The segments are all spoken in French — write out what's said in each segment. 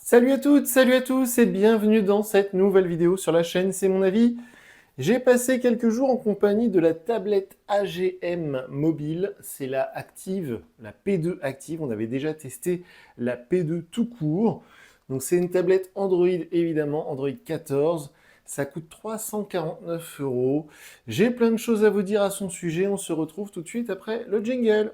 Salut à toutes, salut à tous et bienvenue dans cette nouvelle vidéo sur la chaîne C'est mon avis. J'ai passé quelques jours en compagnie de la tablette AGM mobile, c'est la Active, la P2 Active. On avait déjà testé la P2 tout court. Donc c'est une tablette Android évidemment, Android 14. Ça coûte 349 euros. J'ai plein de choses à vous dire à son sujet. On se retrouve tout de suite après le jingle.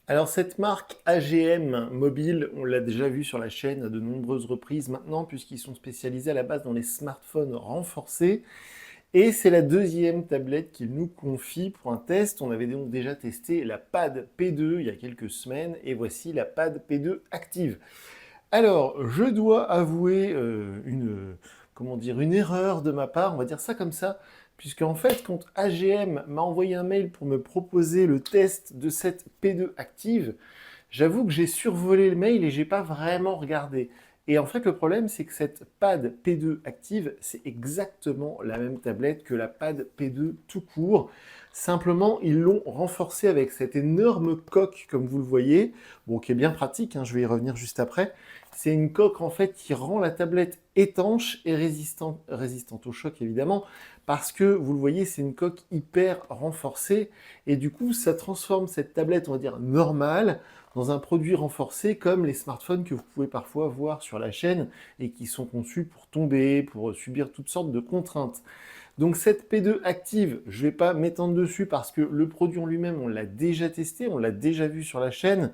Alors cette marque AGM Mobile, on l'a déjà vu sur la chaîne à de nombreuses reprises maintenant, puisqu'ils sont spécialisés à la base dans les smartphones renforcés. Et c'est la deuxième tablette qu'ils nous confient pour un test. On avait donc déjà testé la Pad P2 il y a quelques semaines, et voici la Pad P2 Active. Alors, je dois avouer une erreur de ma part, on va dire ça comme ça, puisque en fait, quand AGM m'a envoyé un mail pour me proposer le test de cette P2 Active, j'avoue que j'ai survolé le mail et j'ai pas vraiment regardé. Et en fait, le problème, c'est que cette Pad P2 Active, c'est exactement la même tablette que la Pad P2 tout court. Simplement, ils l'ont renforcée avec cette énorme coque, comme vous le voyez, bon, qui est bien pratique, hein, je vais y revenir juste après. C'est une coque, en fait, qui rend la tablette étanche et résistante au choc, évidemment, parce que, vous le voyez, c'est une coque hyper renforcée, et du coup, ça transforme cette tablette, on va dire, normale, dans un produit renforcé comme les smartphones que vous pouvez parfois voir sur la chaîne et qui sont conçus pour tomber, pour subir toutes sortes de contraintes. Donc cette P2 Active, je ne vais pas m'étendre dessus parce que le produit en lui-même, on l'a déjà testé, on l'a déjà vu sur la chaîne.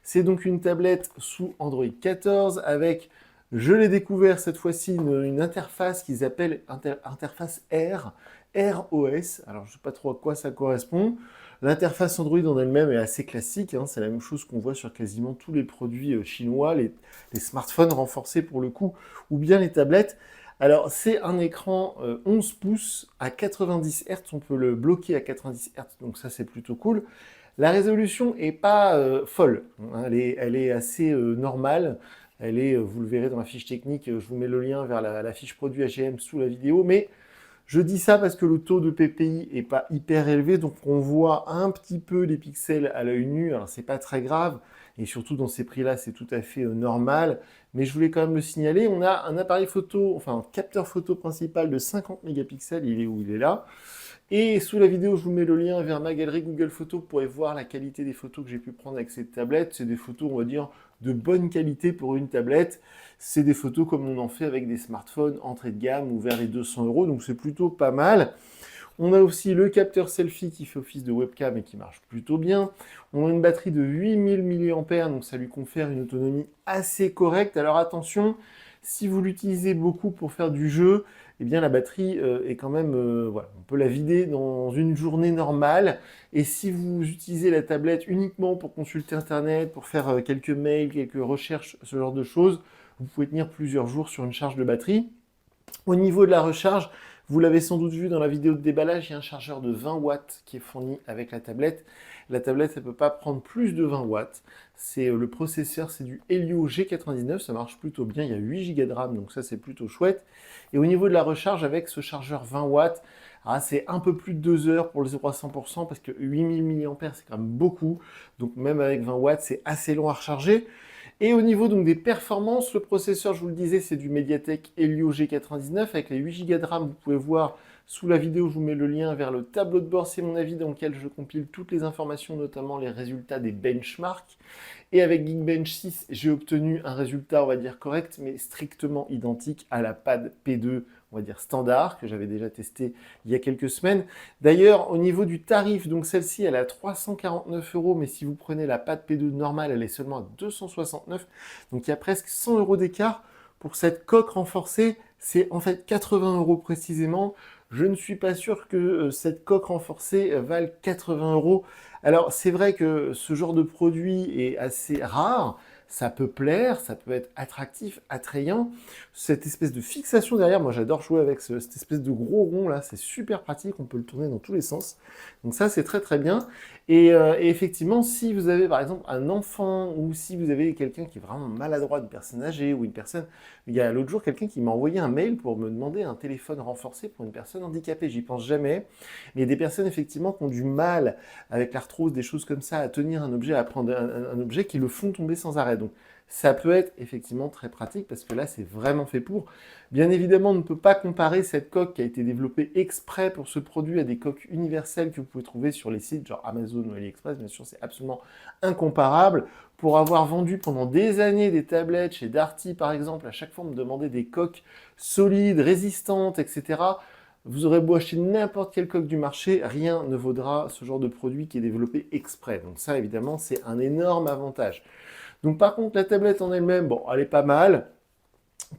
C'est donc une tablette sous Android 14 avec, je l'ai découvert cette fois-ci, une interface qu'ils appellent interface R, ROS. Alors je ne sais pas trop à quoi ça correspond. L'interface Android en elle-même est assez classique, hein, c'est la même chose qu'on voit sur quasiment tous les produits chinois, les smartphones renforcés pour le coup, ou bien les tablettes. Alors c'est un écran 11 pouces à 90 Hz, on peut le bloquer à 90 Hz, donc ça c'est plutôt cool. La résolution est pas folle, hein, elle est assez normale, elle est, vous le verrez dans la fiche technique, je vous mets le lien vers la fiche produit AGM sous la vidéo, mais je dis ça parce que le taux de PPI est pas hyper élevé, donc on voit un petit peu les pixels à l'œil nu, alors c'est pas très grave, et surtout dans ces prix-là, c'est tout à fait normal, mais je voulais quand même le signaler, on a un appareil photo, enfin un capteur photo principal de 50 mégapixels, il est où? Il est là, et sous la vidéo, je vous mets le lien vers ma galerie Google Photos, vous pourrez voir la qualité des photos que j'ai pu prendre avec cette tablette, c'est des photos, on va dire, de bonne qualité pour une tablette. C'est des photos comme on en fait avec des smartphones entrée de gamme ou vers les 200 euros, donc c'est plutôt pas mal. On a aussi le capteur selfie qui fait office de webcam et qui marche plutôt bien. On a une batterie de 8000 mAh, donc ça lui confère une autonomie assez correcte. Alors attention, si vous l'utilisez beaucoup pour faire du jeu, eh bien la batterie est quand même, voilà, on peut la vider dans une journée normale. Et si vous utilisez la tablette uniquement pour consulter Internet, pour faire quelques mails, quelques recherches, ce genre de choses, vous pouvez tenir plusieurs jours sur une charge de batterie. Au niveau de la recharge, vous l'avez sans doute vu dans la vidéo de déballage, il y a un chargeur de 20 watts qui est fourni avec la tablette. La tablette, elle ne peut pas prendre plus de 20 watts. C'est le processeur, c'est du Helio G99, ça marche plutôt bien. Il y a 8 Go de RAM, donc ça c'est plutôt chouette. Et au niveau de la recharge, avec ce chargeur 20 watts, c'est un peu plus de 2 heures pour le 0 à 100% parce que 8000 mAh, c'est quand même beaucoup. Donc même avec 20 watts, c'est assez long à recharger. Et au niveau donc des performances, le processeur, je vous le disais, c'est du MediaTek Helio G99 avec les 8 Go de RAM. Vous pouvez voir sous la vidéo, je vous mets le lien vers le tableau de bord, c'est mon avis, dans lequel je compile toutes les informations, notamment les résultats des benchmarks. Et avec Geekbench 6, j'ai obtenu un résultat, on va dire correct, mais strictement identique à la Pad P2, on va dire standard, que j'avais déjà testé il y a quelques semaines. D'ailleurs, au niveau du tarif, donc celle-ci, elle est à 349 euros, mais si vous prenez la Pad P2 normale, elle est seulement à 269. Donc il y a presque 100 euros d'écart. Pour cette coque renforcée, c'est en fait 80 euros précisément. Je ne suis pas sûr que cette coque renforcée vale 80 euros. Alors c'est vrai que ce genre de produit est assez rare, ça peut plaire, ça peut être attractif, attrayant. Cette espèce de fixation derrière, moi j'adore jouer avec cette espèce de gros rond là, c'est super pratique, on peut le tourner dans tous les sens. Donc ça c'est très très bien. Et effectivement, si vous avez par exemple un enfant ou si vous avez quelqu'un qui est vraiment maladroit, une personne âgée ou une personne... Il y a l'autre jour quelqu'un qui m'a envoyé un mail pour me demander un téléphone renforcé pour une personne handicapée. J'y pense jamais. Mais il y a des personnes effectivement qui ont du mal avec l'arthrose, des choses comme ça, à tenir un objet, à prendre un objet qui le font tomber sans arrêt. Donc ça peut être effectivement très pratique parce que là c'est vraiment fait pour. Bien évidemment, on ne peut pas comparer cette coque qui a été développée exprès pour ce produit à des coques universelles que vous pouvez trouver sur les sites genre Amazon ou AliExpress. Bien sûr, c'est absolument incomparable. Pour avoir vendu pendant des années des tablettes chez Darty par exemple, à chaque fois on me demandait des coques solides, résistantes, etc. Vous aurez beau acheter n'importe quelle coque du marché, rien ne vaudra ce genre de produit qui est développé exprès. Donc ça, évidemment, c'est un énorme avantage. Donc par contre, la tablette en elle-même, bon, elle est pas mal.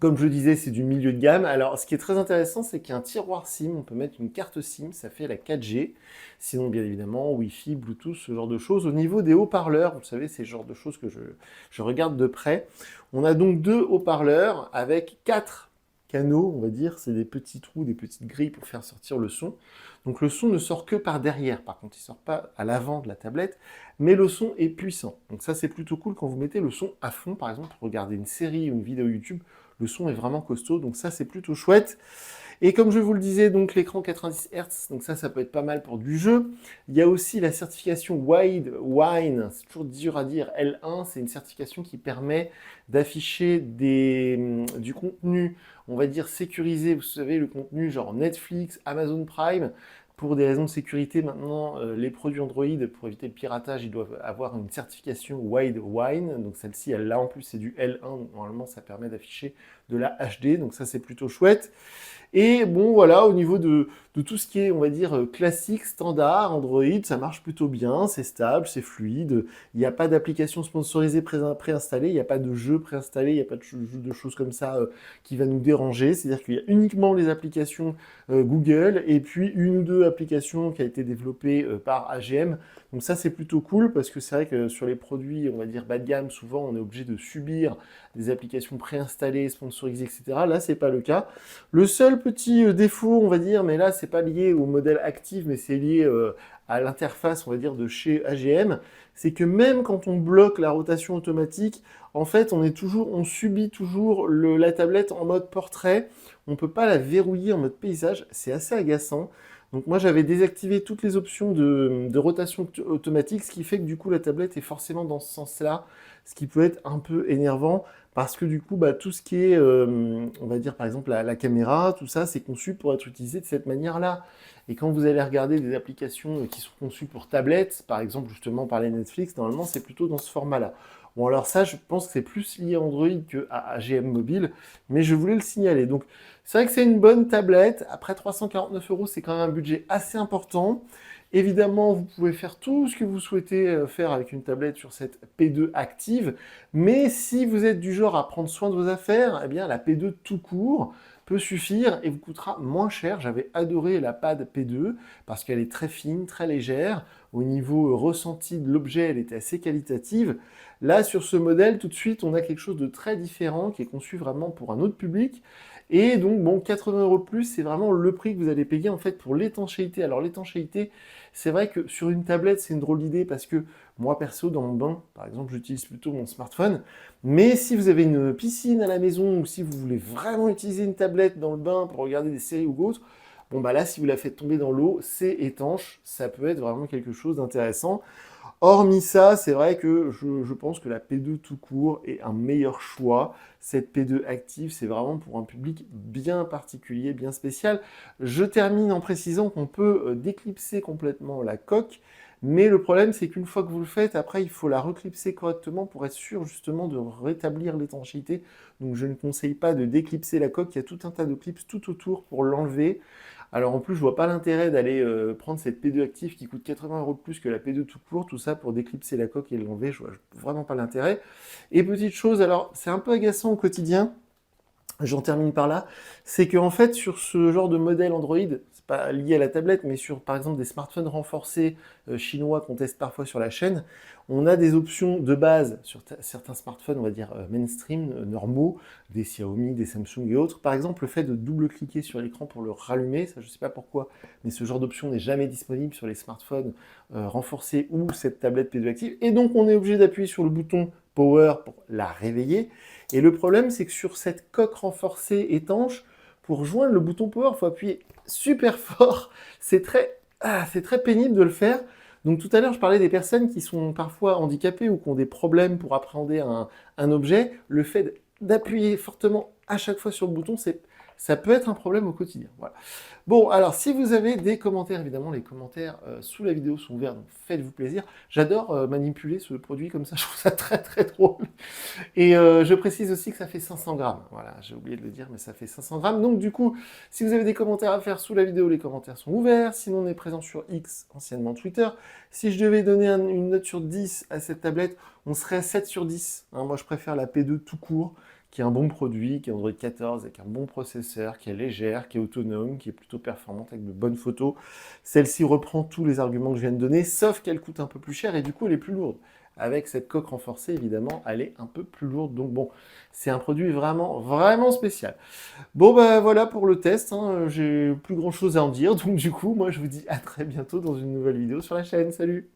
Comme je disais, c'est du milieu de gamme. Alors, ce qui est très intéressant, c'est qu'il y a un tiroir SIM. On peut mettre une carte SIM, ça fait la 4G. Sinon, bien évidemment, Wi-Fi, Bluetooth, ce genre de choses. Au niveau des haut-parleurs, vous savez, c'est le genre de choses que je regarde de près. On a donc 2 haut-parleurs avec 4 canaux, on va dire. C'est des petits trous, des petites grilles pour faire sortir le son. Donc le son ne sort que par derrière. Par contre, il ne sort pas à l'avant de la tablette. Mais le son est puissant. Donc ça, c'est plutôt cool quand vous mettez le son à fond, par exemple, pour regarder une série ou une vidéo YouTube. Le son est vraiment costaud, donc ça c'est plutôt chouette. Et comme je vous le disais, donc l'écran 90 Hz, donc ça peut être pas mal pour du jeu. Il y a aussi la certification Wide Wine, c'est toujours dur à dire, L1, c'est une certification qui permet d'afficher du contenu, on va dire sécurisé, vous savez, le contenu genre Netflix, Amazon Prime. Pour des raisons de sécurité, maintenant, les produits Android, pour éviter le piratage, ils doivent avoir une certification Wide Wine. Donc celle-ci, elle là en plus, c'est du L1. Donc normalement, ça permet d'afficher de la HD. Donc ça, c'est plutôt chouette. Et bon, voilà, au niveau de tout ce qui est, on va dire, classique, standard, Android, ça marche plutôt bien, c'est stable, c'est fluide. Il n'y a pas d'application sponsorisée préinstallée, il n'y a pas de jeu préinstallé, il n'y a pas de choses comme ça qui va nous déranger. C'est-à-dire qu'il y a uniquement les applications Google et puis une ou deux applications qui a été développées par AGM. Donc ça, c'est plutôt cool parce que c'est vrai que sur les produits, on va dire bas de gamme, souvent on est obligé de subir des applications préinstallées, sponsorisées, etc. Là, c'est pas le cas. Le seul petit défaut, on va dire, mais là, c'est pas lié au modèle actif, mais c'est lié à l'interface, on va dire, de chez AGM, c'est que même quand on bloque la rotation automatique, en fait, on subit toujours la tablette en mode portrait. On ne peut pas la verrouiller en mode paysage. C'est assez agaçant. Donc moi, j'avais désactivé toutes les options de rotation automatique, ce qui fait que du coup, la tablette est forcément dans ce sens-là, ce qui peut être un peu énervant, parce que du coup, bah, tout ce qui est, on va dire par exemple la caméra, tout ça, c'est conçu pour être utilisé de cette manière-là. Et quand vous allez regarder des applications qui sont conçues pour tablette, par exemple justement par les Netflix, normalement, c'est plutôt dans ce format-là. Bon, alors ça, je pense que c'est plus lié à Android qu'à AGM Mobile, mais je voulais le signaler. Donc, c'est vrai que c'est une bonne tablette. Après 349 euros, c'est quand même un budget assez important. Évidemment, vous pouvez faire tout ce que vous souhaitez faire avec une tablette sur cette P2 active, mais si vous êtes du genre à prendre soin de vos affaires, eh bien la P2 tout court peut suffire et vous coûtera moins cher. J'avais adoré la Pad P2 parce qu'elle est très fine, très légère. Au niveau ressenti de l'objet, elle était assez qualitative. Là, sur ce modèle, tout de suite, on a quelque chose de très différent qui est conçu vraiment pour un autre public. Et donc, bon, 80 euros de plus, c'est vraiment le prix que vous allez payer en fait pour l'étanchéité. Alors, l'étanchéité, c'est vrai que sur une tablette, c'est une drôle d'idée parce que moi, perso, dans mon bain, par exemple, j'utilise plutôt mon smartphone. Mais si vous avez une piscine à la maison ou si vous voulez vraiment utiliser une tablette dans le bain pour regarder des séries ou autre, bon, bah là, si vous la faites tomber dans l'eau, c'est étanche. Ça peut être vraiment quelque chose d'intéressant. Hormis ça, c'est vrai que je pense que la P2 tout court est un meilleur choix. Cette P2 active, c'est vraiment pour un public bien particulier, bien spécial. Je termine en précisant qu'on peut déclipser complètement la coque, mais le problème, c'est qu'une fois que vous le faites, après, il faut la reclipser correctement pour être sûr justement de rétablir l'étanchéité. Donc je ne conseille pas de déclipser la coque, il y a tout un tas de clips tout autour pour l'enlever. Alors en plus, je vois pas l'intérêt d'aller prendre cette P2 active qui coûte 80 euros de plus que la P2 tout court, tout ça pour déclipser la coque et l'enlever, je vois vraiment pas l'intérêt. Et petite chose, alors c'est un peu agaçant au quotidien, j'en termine par là, c'est qu'en fait sur ce genre de modèle Android, pas lié à la tablette, mais sur par exemple des smartphones renforcés chinois qu'on teste parfois sur la chaîne, on a des options de base sur certains smartphones, on va dire mainstream, normaux, des Xiaomi, des Samsung et autres. Par exemple, le fait de double-cliquer sur l'écran pour le rallumer, ça je sais pas pourquoi, mais ce genre d'option n'est jamais disponible sur les smartphones renforcés ou cette tablette P2 Active. Et donc on est obligé d'appuyer sur le bouton Power pour la réveiller. Et le problème, c'est que sur cette coque renforcée étanche, pour joindre le bouton Power, il faut appuyer super fort. C'est très pénible de le faire. Donc tout à l'heure, je parlais des personnes qui sont parfois handicapées ou qui ont des problèmes pour appréhender un objet. Le fait d'appuyer fortement à chaque fois sur le bouton, ça peut être un problème au quotidien. Voilà. Bon, alors si vous avez des commentaires, évidemment, les commentaires sous la vidéo sont ouverts, donc faites-vous plaisir. J'adore manipuler ce produit comme ça, je trouve ça très très drôle. Et je précise aussi que ça fait 500 grammes. Voilà, j'ai oublié de le dire, mais ça fait 500 grammes. Donc du coup, si vous avez des commentaires à faire sous la vidéo, les commentaires sont ouverts. Sinon, on est présent sur X, anciennement Twitter. Si je devais donner une note sur 10 à cette tablette, on serait à 7 sur 10. Hein, moi, je préfère la P2 tout court, qui est un bon produit, qui est Android 14, avec un bon processeur, qui est légère, qui est autonome, qui est plutôt performante, avec de bonnes photos. Celle-ci reprend tous les arguments que je viens de donner, sauf qu'elle coûte un peu plus cher et du coup, elle est plus lourde. Avec cette coque renforcée, évidemment, elle est un peu plus lourde. Donc bon, c'est un produit vraiment, vraiment spécial. Bon, bah voilà pour le test. Hein. J'ai plus grand-chose à en dire. Donc du coup, moi, je vous dis à très bientôt dans une nouvelle vidéo sur la chaîne. Salut!